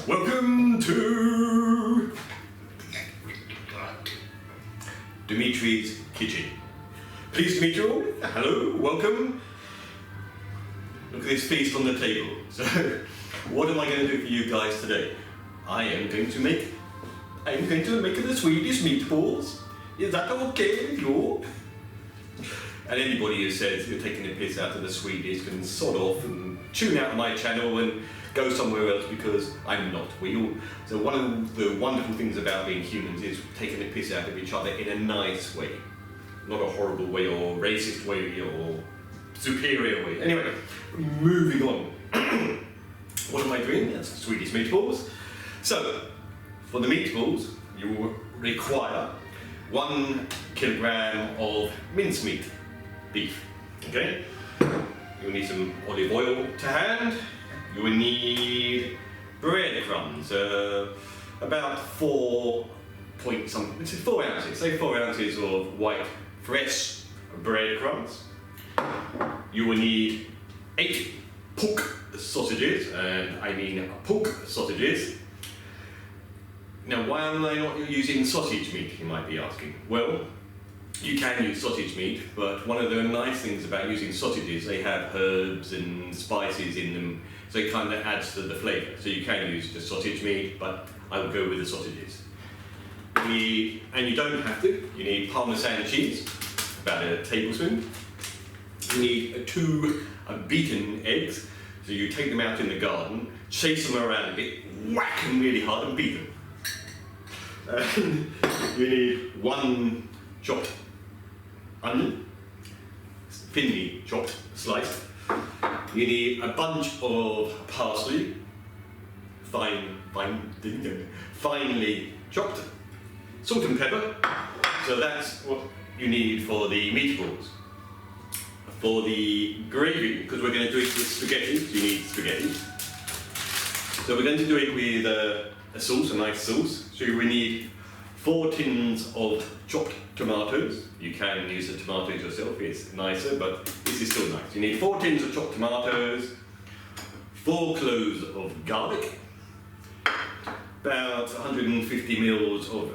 Welcome to Demetri'S kitchen. Pleased to meet you all. Hello, welcome. Look at this feast on the table. So, what am I going to do for you guys today? I am going to make the Swedish meatballs. Is that okay with you? And anybody who says you're taking the piss out of the Swedish can sod off and tune out of my channel and go somewhere else, because I'm not. So one of the wonderful things about being humans is taking the piss out of each other in a nice way. Not a horrible way or racist way or superior way. Anyway, moving on. What am I doing? That's Swedish meatballs. So, for the meatballs, you will require 1 kilogram of mincemeat beef. Okay? You will need some olive oil to hand. You will need breadcrumbs, about 4 ounces. Say 4 ounces of white, fresh breadcrumbs. You will need 8 pork sausages, and I mean pork sausages. Now, why am I not using sausage meat, you might be asking? Well, you can use sausage meat, but one of the nice things about using sausages, they have herbs and spices in them, so it kind of adds to the flavour. So you can use the sausage meat, but I will go with the sausages. And you don't have to, you need Parmesan cheese, about a tablespoon. You need 2 beaten eggs, so you take them out in the garden, chase them around a bit, whack them really hard and beat them. You need 1 chopped onion, thinly chopped, sliced. You need a bunch of parsley, finely chopped, salt and pepper. So that's what you need for the meatballs. For the gravy, because we're going to do it with spaghetti, you need spaghetti. So we're going to do it with a sauce, a nice sauce. So we need 4 tins of chopped tomatoes. You can use the tomatoes yourself, it's nicer, but this is still nice. You need 4 tins of chopped tomatoes, 4 cloves of garlic, about 150 mils of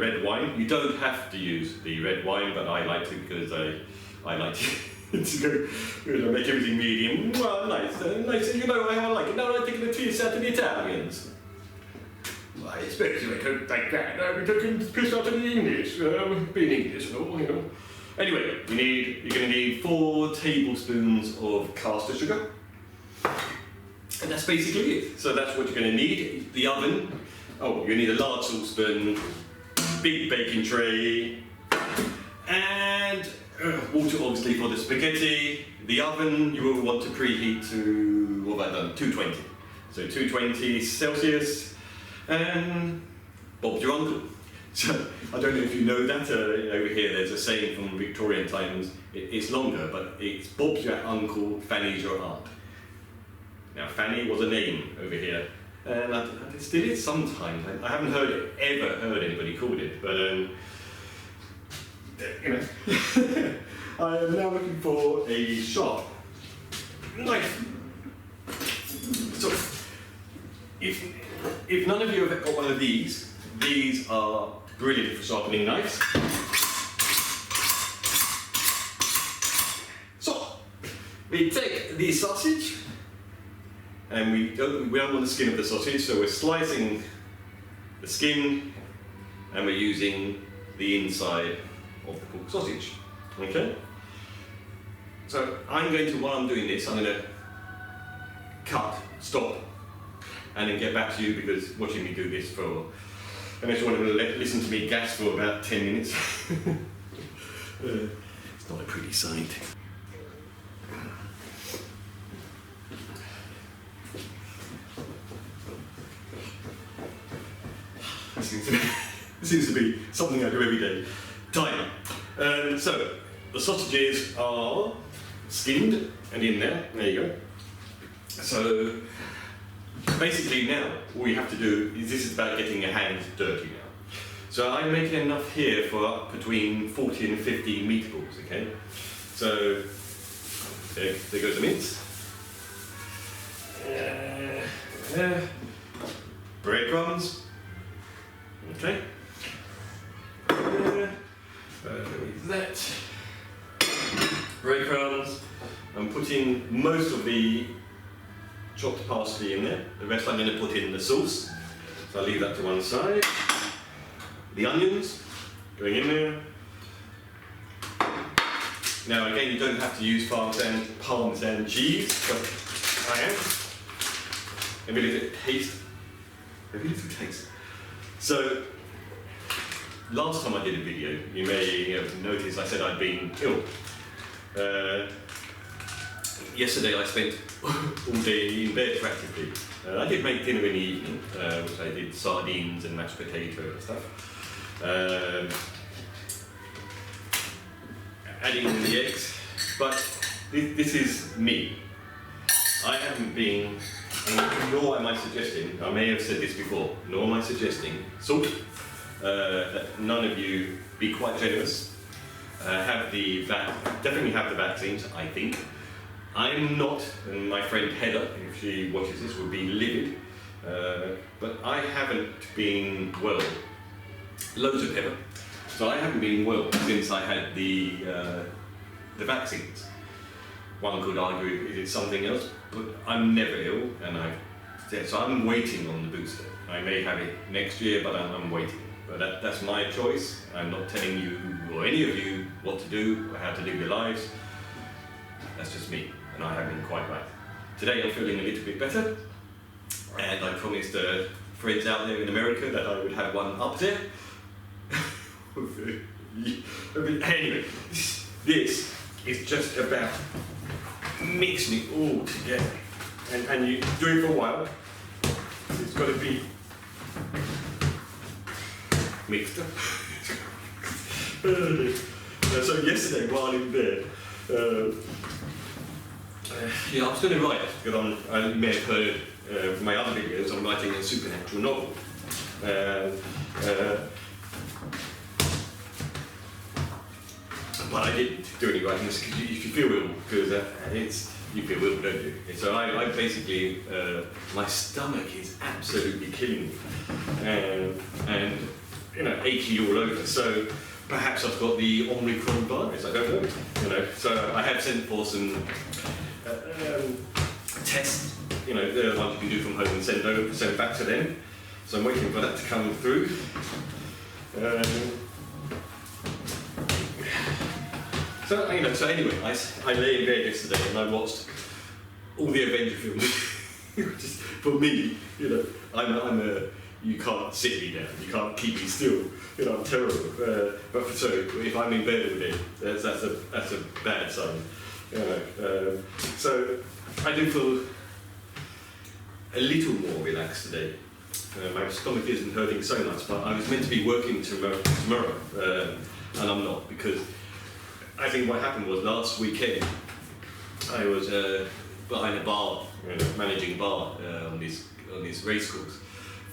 red wine. You don't have to use the red wine, but I like to, because I like to make everything medium. Well, nice, you know how I like it. Now I'm taking the piss out of the Italians. I expect you don't like that. I'm taking the piss out of the English, being English and all, you know. Anyway, you're going to need 4 tablespoons of caster sugar. And that's basically it. So that's what you're going to need. The oven, you need a large saucepan, big baking tray, and water obviously for the spaghetti. The oven you will want to preheat to, what have I done, 220. So 220 Celsius, and Bob's your uncle. So I don't know if you know that, over here there's a saying from Victorian times, it's longer, but it's Bob's your uncle, Fanny's your aunt. Now Fanny was a name over here, and I still is sometimes. I haven't ever heard anybody called it, but you know. I am now looking for a sharp knife. So if none of you have got one of these are brilliant for sharpening knives. So we take the sausage, and we don't want the skin of the sausage, so we're slicing the skin, and we're using the inside of the pork sausage. Okay? So while I'm doing this, I'm going to stop, and then get back to you, because watching me do this unless you want to listen to me gas for about 10 minutes. It's not a pretty sight. This seems to be something I do every day. Time. So, the sausages are skinned and in there. There you go. So, basically now, all you have to do is, this is about getting your hands dirty now. So I'm making enough here for between 40 and 50 meatballs, okay? So, there goes the mince. breadcrumbs. Okay. That. Breadcrumbs. I'm putting most of the chopped parsley in there. The rest I'm going to put in the sauce. So I'll leave that to one side. The onions going in there. Now again, you don't have to use Parmesan cheese, but I am. Maybe a little taste. Maybe a little taste. So, last time I did a video, you may have noticed I said I'd been ill. Yesterday I spent all day in bed practically. I did make dinner in the evening, which I did sardines and mashed potato and stuff. Adding in the eggs, but this is me. I haven't been, nor am I suggesting, I may have said this before, nor am I suggesting, that none of you be quite generous, definitely have the vaccines, I think. I'm not, and my friend Heather, if she watches this, would be livid, but I haven't been well. Loads of pepper. So I haven't been well since I had the vaccines. One could argue is it something else, but I'm never ill, and so I'm waiting on the booster. I may have it next year, but I'm waiting. But that's my choice. I'm not telling you or any of you what to do or how to live your lives. That's just me, and I haven't been quite right. Today I'm feeling a little bit better, and I promised friends out there in America that I would have one up there. Anyway, this is just about mixing it all together, and you do it for a while. It's got to be mixed up. So yesterday while in bed, I was going to write, because I may have heard my other videos, I'm writing a supernatural novel. But I didn't do any writing because you feel ill, because you feel ill, don't you? And so I basically, my stomach is absolutely killing me, and achy all over. So perhaps I've got the Omicron virus. I don't know. So I have sent for some tests. The ones you can do from home and send back to them. So I'm waiting for that to come through. So anyway, I lay in bed yesterday and I watched all the Avenger films. Just for me, you can't sit me down, you can't keep me still. I'm terrible. But so if I'm in bed all day, that's a bad sign. So I do feel a little more relaxed today. My stomach isn't hurting so much, but I was meant to be working tomorrow, and I'm not, because I think what happened was last weekend I was behind a bar, managing a bar on this race course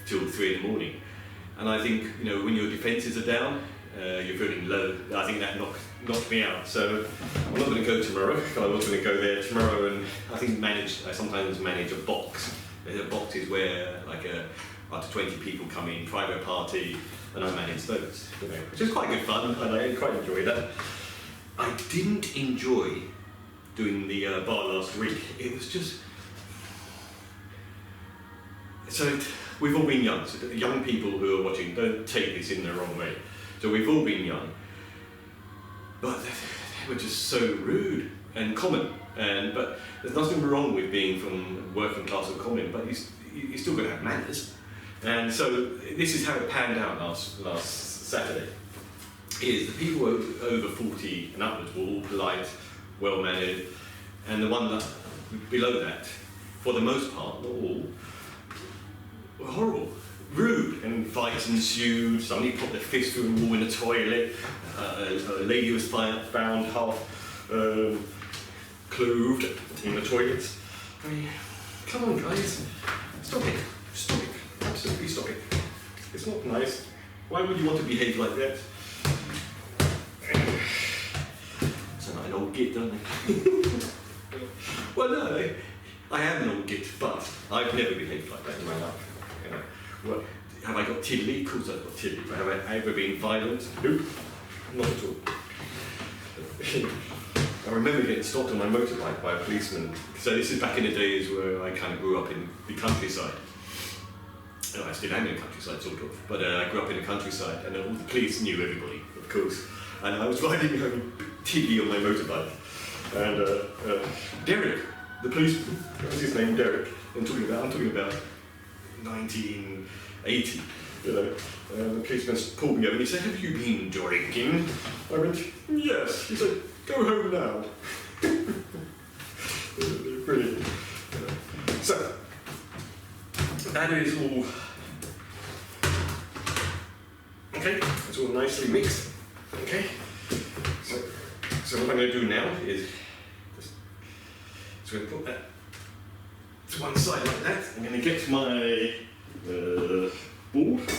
till 3 in the morning, and I think when your defences are down, you're feeling low. I think that knocked me out. So I'm not going to go tomorrow. I was going to go there tomorrow, and I sometimes manage a box. There's a box is where up to 20 people come in, private party, and I manage those, which is quite good fun, and I quite enjoy that. I didn't enjoy doing the bar last week. It was just... So, we've all been young. So young people who are watching, don't take this in the wrong way. So we've all been young. But they were just so rude and common. But there's nothing wrong with being from working class or common, but you're still going to have manners. And so this is how it panned out last Saturday. Is the people over 40 and upwards were all polite, well-mannered, and the one below that, for the most part, not all, were horrible, rude, and fights ensued. Somebody put their fist through a wall in the toilet. A lady was found half clothed in the toilet. Come on, guys, stop it, absolutely stop it. It's not nice. Why would you want to behave like that? It's an old git, don't they? Well, no, I am an old git, but I've never behaved like that in my life. Well, have I got tiddly? Of course I've got tiddly. But have I ever been violent? Nope, not at all. I remember getting stopped on my motorbike by a policeman. So this is back in the days where I kind of grew up in the countryside. I still am in the countryside, sort of, but I grew up in the countryside, and all the police knew everybody, of course. And I was riding home tiddly on my motorbike, and Derek, the policeman, what was his name, Derek? I'm talking about 1980. The policeman pulled me over and he said, "Have you been drinking?" I went, "Yes." He said, "Go home now." Brilliant. So, that is all. Okay, it's all nicely mixed. Okay, so what I'm going to do now is going to put that to one side like that. I'm going to get my board.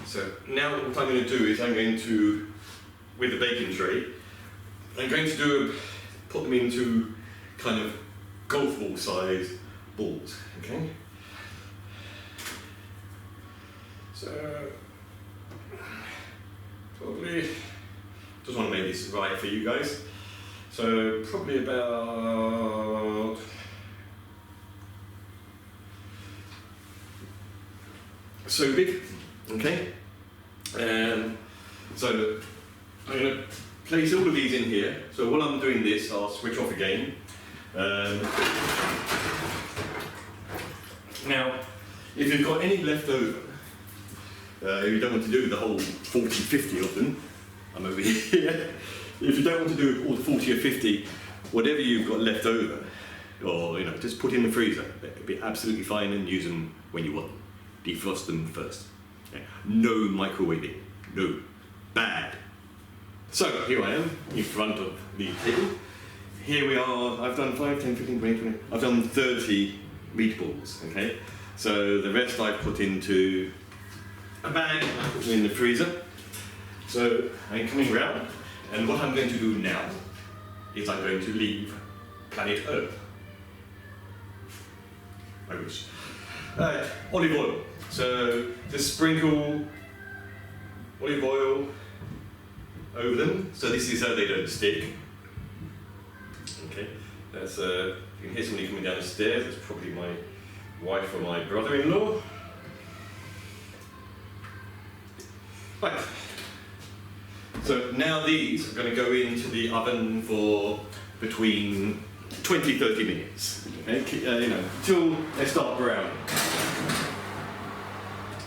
So now what I'm going to do is I'm going to, with the baking tray, I'm going to put them into kind of golf ball size balls. Okay. So, probably, just want to make this right for you guys. So, probably about so big, okay? So, I'm going to place all of these in here. So, while I'm doing this, I'll switch off again. Now, if you've got any left over, you don't want to do the whole 40, 50 of them, I'm over here. If you don't want to do all the 40 or 50, whatever you've got left over, or just put in the freezer. It'll be absolutely fine and use them when you want them. Defrost them first. Okay. No microwaving. No. Bad. So here I am in front of the table. Here we are. I've done 5, 10, 15, 20, 20. I've done 30 meatballs. Okay. So the rest I've put into a bag and I put them in the freezer. So I'm coming round, and what I'm going to do now is I'm going to leave planet Earth. I wish. Olive oil. So just sprinkle olive oil over them. So this is how they don't stick. Okay. That's you can hear somebody coming down the stairs. That's probably my wife or my brother-in-law. Right. So now these are going to go into the oven for between 20-30 minutes. Okay, till they start browning.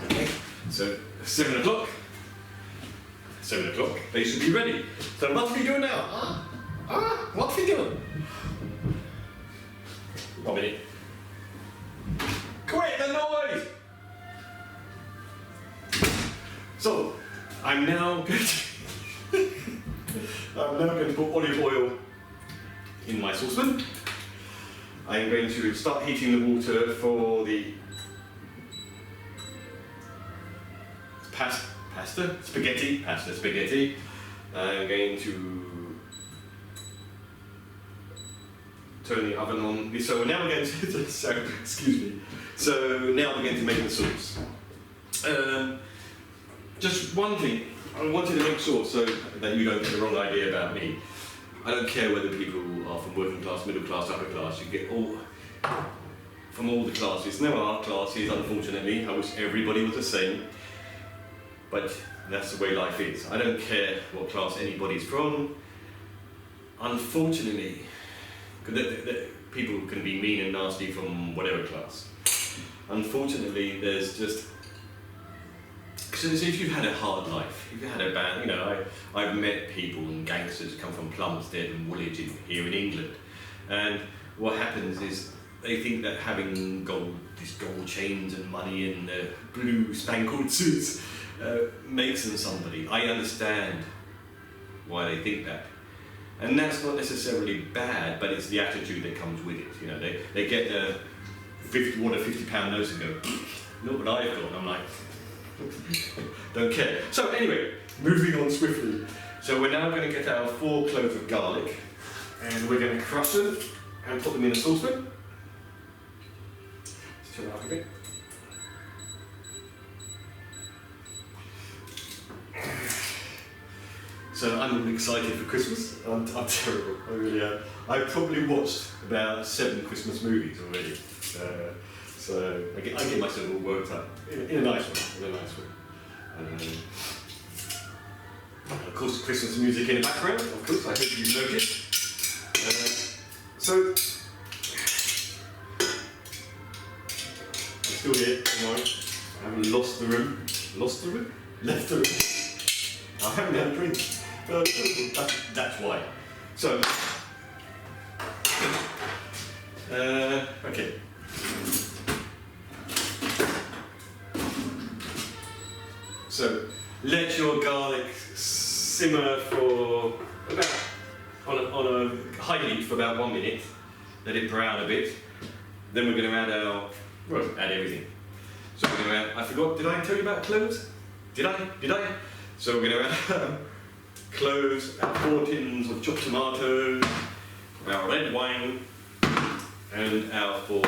Okay, so 7 o'clock. 7 o'clock, they should be ready. So what are we doing now? What are we doing? 1 minute. Quit the noise! So, I'm now going to put olive oil in my saucepan. I'm going to start heating the water for the spaghetti. I'm going to turn the oven on. So now we're going to, excuse me. So now we're going to make the sauce. Just one thing, I wanted to make sure so that you don't get the wrong idea about me. I don't care whether people are from working class, middle class, upper class, you get all from all the classes. No art classes, unfortunately. I wish everybody was the same. But that's the way life is. I don't care what class anybody's from. Unfortunately, people can be mean and nasty from whatever class. Unfortunately, there's just... Because if you've had a hard life, if you've had a bad... I've met people and gangsters who come from Plumstead and Woolwich here in England. And what happens is they think that having these gold chains and money and blue spangled suits makes them somebody. I understand why they think that. And that's not necessarily bad, but it's the attitude that comes with it. They get one of £50 notes and go, look what I've got. And I'm like, don't care. So anyway, moving on swiftly. So we're now going to get our 4 cloves of garlic, and we're going to crush them and put them in a saucepan. turn it up a bit. So I'm excited for Christmas. I'm terrible. I really am. I've probably watched about 7 Christmas movies already. So I get myself all worked up in a nice way. Of course, Christmas music in the background. Of course, I hope you've noticed. So I'm still here. Don't worry. I haven't lost the room. Lost the room? Left the room. I haven't had a drink. That's why. So, okay. So, let your garlic simmer for about on a high heat for about 1 minute. Let it brown a bit. Then we're going to add everything. So we're going to add. I forgot. Did I tell you about cloves? Did I? So we're going to add cloves, 4 tins of chopped tomatoes, our red wine, and our 4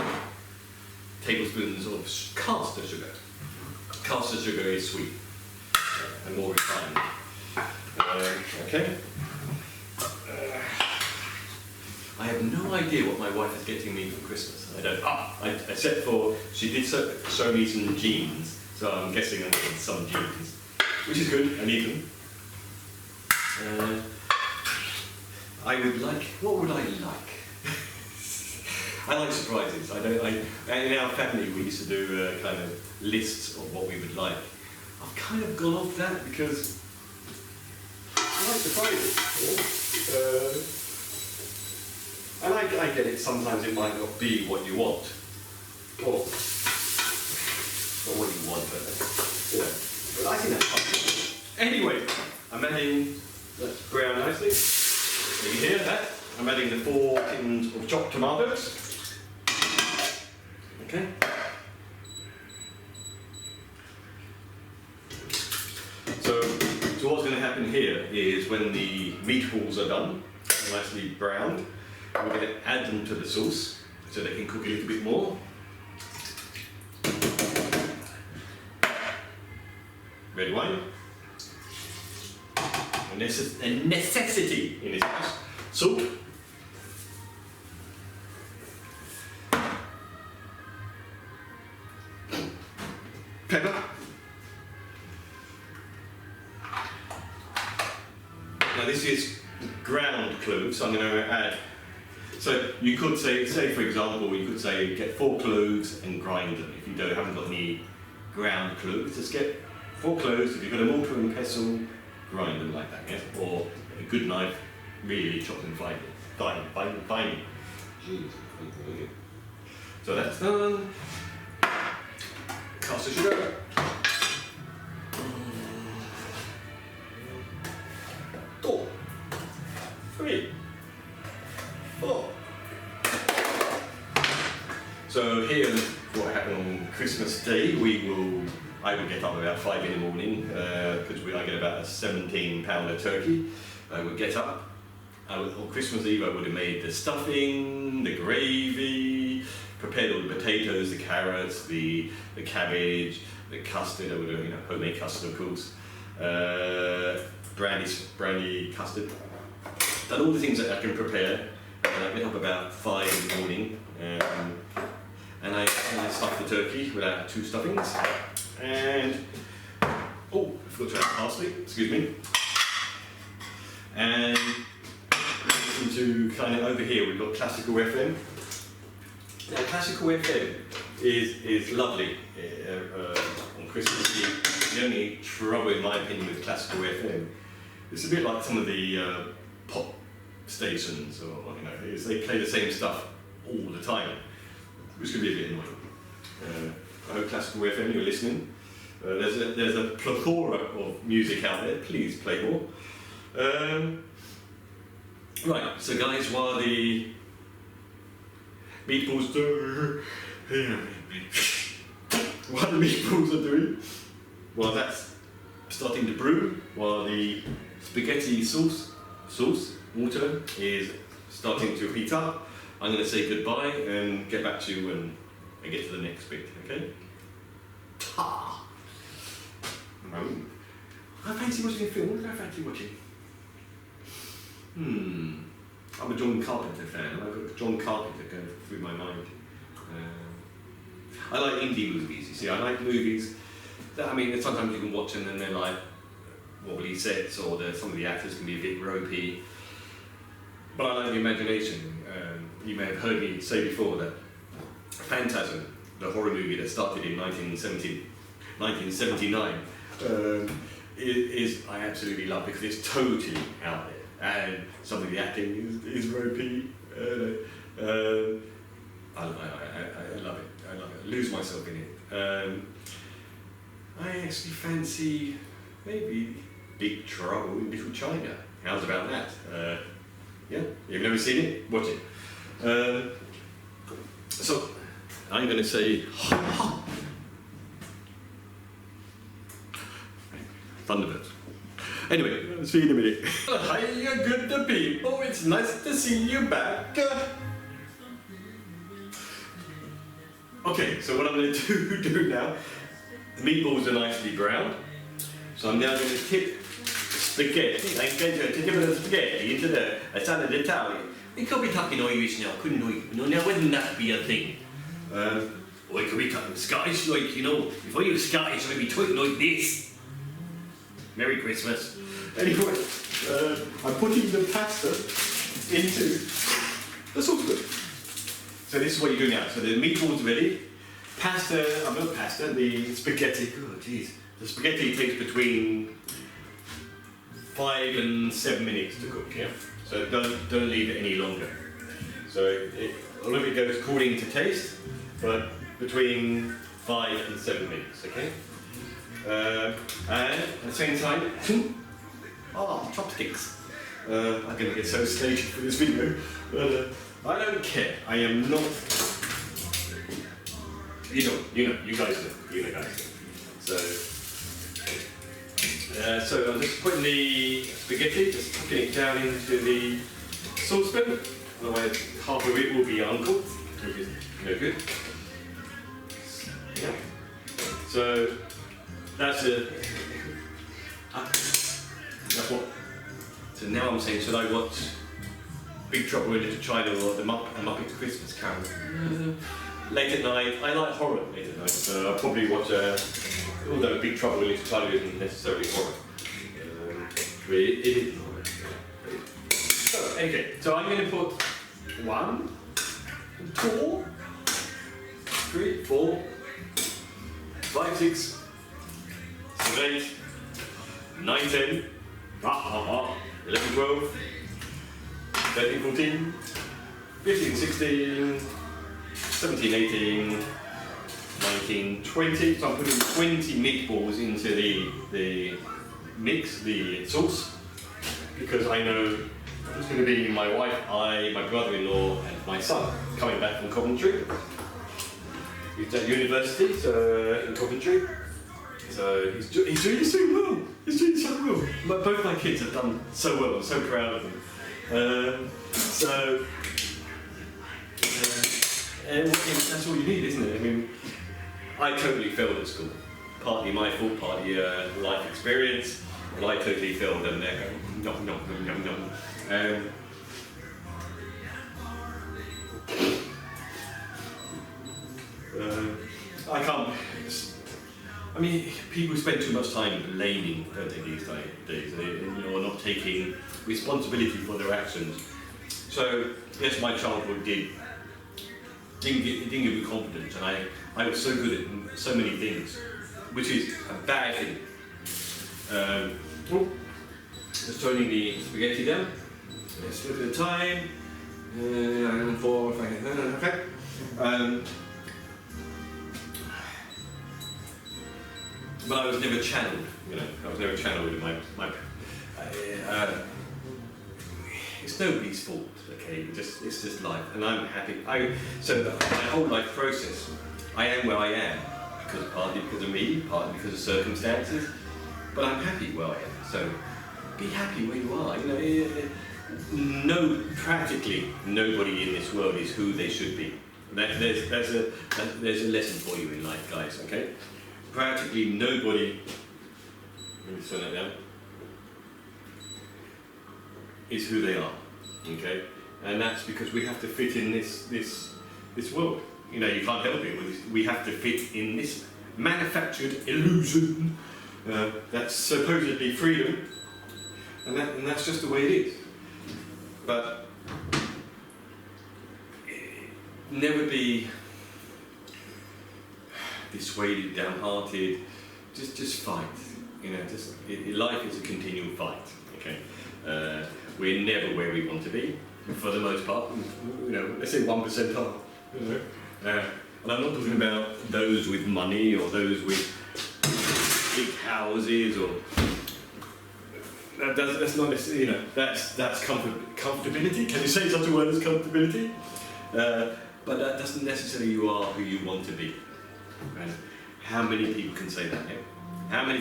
tablespoons of caster sugar. Caster sugar is sweet and more refined. Okay. I have no idea what my wife is getting me for Christmas. I don't. Except for she did show me some jeans, so I'm guessing I'm getting some jeans, which is good. I need them. What would I like? I like surprises. In our family we used to do kind of lists of what we would like. I've kind of gone off that because I like surprises. And I get it, sometimes it might not be what you want. Or not what you want, but I think that's fun. Anyway, I'm adding that brown nicely. So you hear that? I'm adding the 4 tins of chopped tomatoes. Okay. So what's going to happen here is when the meatballs are done, nicely browned, we're going to add them to the sauce so they can cook a little bit more. Red wine. A necessity in this house. Salt. Pepper. Now this is ground cloves, so I'm going to add. So you could say for example, you could say get 4 cloves and grind them. If you haven't got any ground cloves, just get 4 cloves. If you've got a mortar and pestle, grind them like that, yes? Or a good knife, really chop them fine. Jeez. So that's done. Caster sugar. 2, 3, 4. So here's what happened on Christmas Day. I would get up about 5 in the morning because I get about a 17-pounder turkey. I would get up. On Christmas Eve I would have made the stuffing, the gravy, prepared all the potatoes, the carrots, the cabbage, the custard. I would have homemade custard of course, brandy custard. Done all the things that I can prepare. And I get up about 5 in the morning and I stuff the turkey with our 2 stuffings. And I forgot to add parsley, excuse me. And listen to kind of over here we've got classical FM. Now classical FM is lovely on Christmas Eve. The only trouble in my opinion with classical FM, it's a bit like some of the pop stations, or they play the same stuff all the time, which can be a bit annoying. I hope classical FM you're listening. There's a plethora of music out there. Please play more. Right. So guys, while the meatballs are doing, while that's starting to brew, while the spaghetti sauce water is starting to heat up, I'm going to say goodbye and get back to you when and get to the next bit, okay? Ta! I fancy watching a film. What do I fancy watching? I'm a John Carpenter fan. I've got John Carpenter going through my mind. I like indie movies, you see. I like movies that, I mean, sometimes you can watch them and they're like wobbly sets, or some of the actors can be a bit ropey. But I like the imagination. You may have heard me say before that Phantasm, the horror movie that started in 1979, is I absolutely love because it's totally out there, and some of the acting is ropey. I love it. I lose myself in it. I actually fancy maybe Big Trouble in Little China. How's about that? Yeah, you've never seen it? Watch it. So I'm going to say Thunderbirds. Anyway, I'll see you in a minute. Hiya, good people. It's nice to see you back. Okay, so what I'm going to do now, the meatballs are nicely browned, so I'm now going to tip spaghetti. I'm going to tip the spaghetti into the salad Italian. We could be talking Irish now, couldn't we? You know, now wouldn't that be a thing? Or we could be talking Scottish, like, you know, if I was Scottish I'd be talking like this. Merry Christmas. Anyway, I'm putting the pasta into the saucepan. So this is what you do now. So the meatball's ready. The spaghetti. Oh, jeez. The spaghetti takes between 5 and 7 minutes to cook. Yeah. So don't leave it any longer. So all of it goes according to taste, but between 5 and 7 minutes. Okay. And at the same time, chopsticks. I'm going to get so staged for this video. I don't care. I am not. You guys do. So I'm just putting the spaghetti, just putting it down into the saucepan. Otherwise, half of it will be uncooked, which is no good. Yeah. So that's what. So now I'm saying, should I watch Big Trouble in Little China or the Muppet Christmas Carol? Late at night. I like horror late at night, so I'll probably watch. Although Big Trouble in Little China isn't necessarily horror, it is horror. So okay, so I'm going to put 1, 2, 3, 4, 5, 6, 7, 8, 9, 10, 11, 12, 13, 14, 15, 16, 17, 18, 19, 20. So I'm putting 20 meatballs into the mix, the sauce, because I know it's going to be my wife, my brother-in-law, and my son coming back from Coventry. He's at university in Coventry. So he's doing so well. He's doing so well. But both my kids have done so well. I'm so proud of them. And that's all you need, isn't it? I mean, I totally failed at school. Partly my fault, partly life experience. But I totally failed, and no. I can't. I mean, people spend too much time blaming, don't they, these days, or not taking responsibility for their actions. So, yes, my childhood didn't give me confidence, and I was so good at so many things, which is a bad thing. Just turning the spaghetti down. Let's look at the time. 4, 5, okay. But I was never channeled, I was never channeled in my it's nobody's fault, okay? It's just life, and I'm happy. So my whole life process, I am where I am, partly because of me, partly because of circumstances, but I'm happy where I am. So be happy where you are. Practically nobody in this world is who they should be. There's a lesson for you in life, guys. Okay, practically nobody. Let me turn that down. Is who they are. Okay, and that's because we have to fit in this world. You know, you can't help it. We have to fit in this manufactured illusion that's supposedly freedom, and that's just the way it is. But never be dissuaded, downhearted. Just fight. You know, life is a continual fight. Okay, we're never where we want to be for the most part. You know, let's say 1% are. You know, and I'm not talking about those with money or those with big houses or. That's not necessarily, you know, that's comfortability. Can you say such a word as comfortability? But that doesn't necessarily you are who you want to be. Right? How many people can say that? Yeah? How many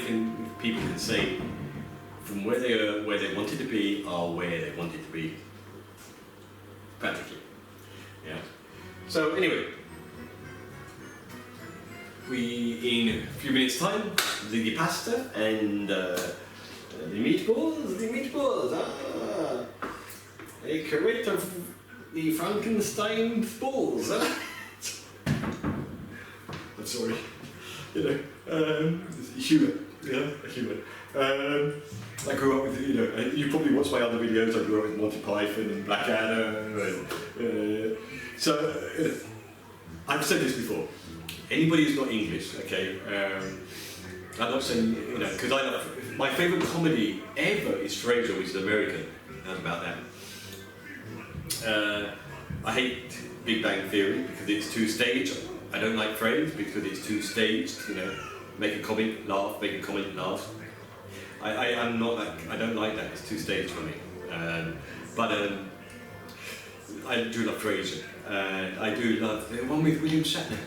people can say from where they wanted to be are where they wanted to be? Practically. Yeah. So anyway, in a few minutes' time, the pasta and the meatballs, a crate of the Frankenstein balls. I'm sorry, you know, humour, humour. I grew up with, you know, you probably watched my other videos. I grew up with Monty Python and Blackadder, and so I've said this before. Anybody who's not English, okay. I'm not saying, you know, because my favourite comedy ever is Frasier, which is American. How about that? I hate Big Bang Theory because it's too staged. I don't like Friends because it's too staged. You know, make a comment, laugh, make a comment, laugh. I'm not like, I don't like that. It's too staged for me. But I do love Frasier, and I do love the one with William Shatner.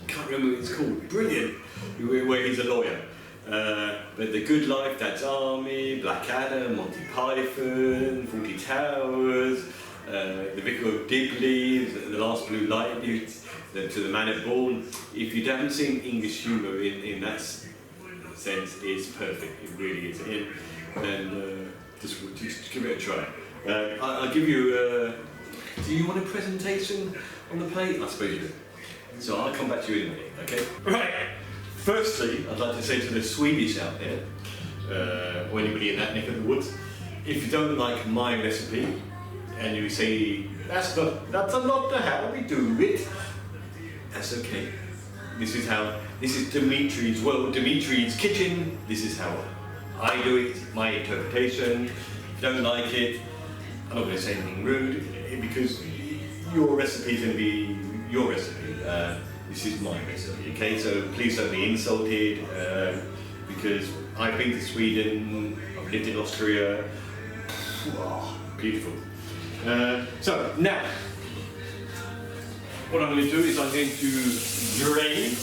Can't remember what it's called. Brilliant, where he's a lawyer. But The Good Life, Dad's Army, Blackadder, Monty Python, 40 Towers, The Vicar of Dibley, The Last Blue Light, To the Man at Born. If you haven't seen English humour in that sense, it's perfect. It really is. And just give it a try. I'll give you. Do you want a presentation on the plate? I suppose you do. So I'll come back to you in a minute. Okay. Right. Firstly, I'd like to say to the Swedish out there, or anybody in that neck of the woods, if you don't like my recipe, and you say, that's not how we do it, that's okay. This is Demetri'S, well, Demetri'S kitchen, this is how I do it, my interpretation. If you don't like it, I'm not going to say anything rude, because your recipe is going to be your recipe. This is my recipe, okay? So please don't be insulted, because I've been to Sweden, I've lived in Austria. Oh, beautiful. So now, what I'm going to do is I'm going to drain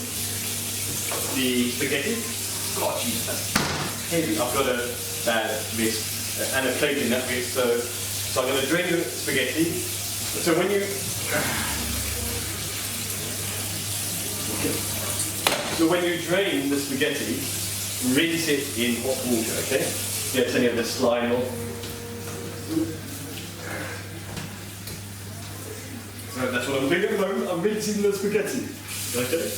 the spaghetti. God, jeez, that's heavy. I've got a bad whisk and a plate in that whisk, so I'm going to drain the spaghetti. So when you drain the spaghetti, rinse it in hot water, okay? Get any of the slime off. So that's what I'm doing at the moment, I'm rinsing the spaghetti, okay?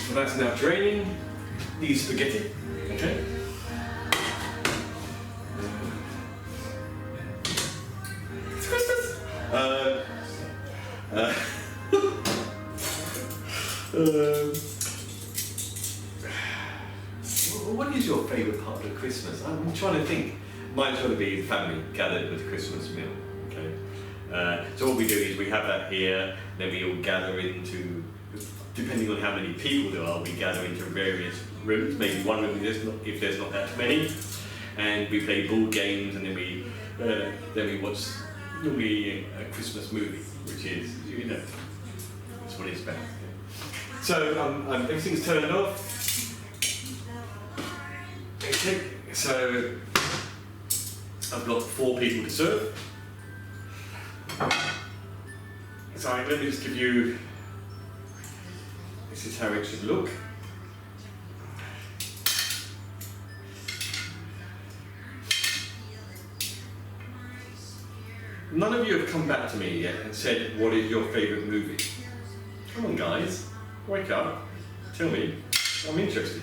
So that's now draining the spaghetti, okay? It's Christmas! What is your favourite part of Christmas? I'm trying to think. Mine's got to be the family gathered with a Christmas meal. Okay. So what we do is we have that here, then we all gather into, depending on how many people there are, we gather into various rooms, maybe one room if there's not that many, and we play board games, and then we watch normally a Christmas movie, which is, you know, that's what it's about. So everything's turned off. Okay, so I've got 4 people to serve. side, let me just give you, this is how it should look. None of you have come back to me yet and said, what is your favourite movie? Come on guys, wake up, tell me, I'm interested.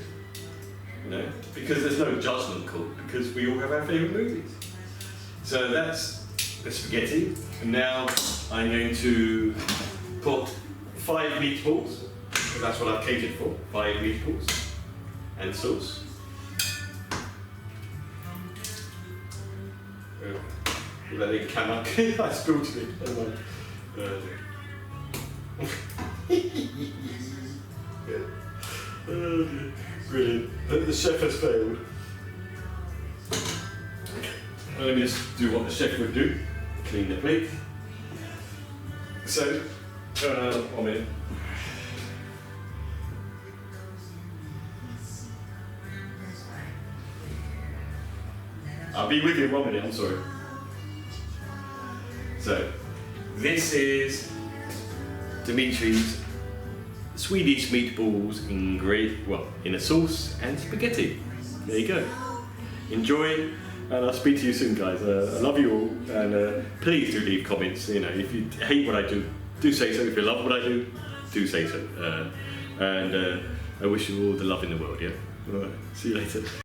You know, because there's no judgment call, because we all have our favourite movies. So that's the spaghetti, and now I'm going to put 5 meatballs, because that's what I've catered for, 5 meatballs, and sauce. That didn't come up. I spilled it. Brilliant. The chef has failed. Well, let me just do what the chef would do. Clean the plate. So, 1 minute. I'll be with you in 1 minute, I'm sorry. So, this is Demetri'S Swedish meatballs in a sauce and spaghetti. There you go. Enjoy, and I'll speak to you soon, guys. I love you all, and please do leave comments. You know, if you hate what I do say so. If you love what I do say so. And I wish you all the love in the world. Yeah. All right. See you later.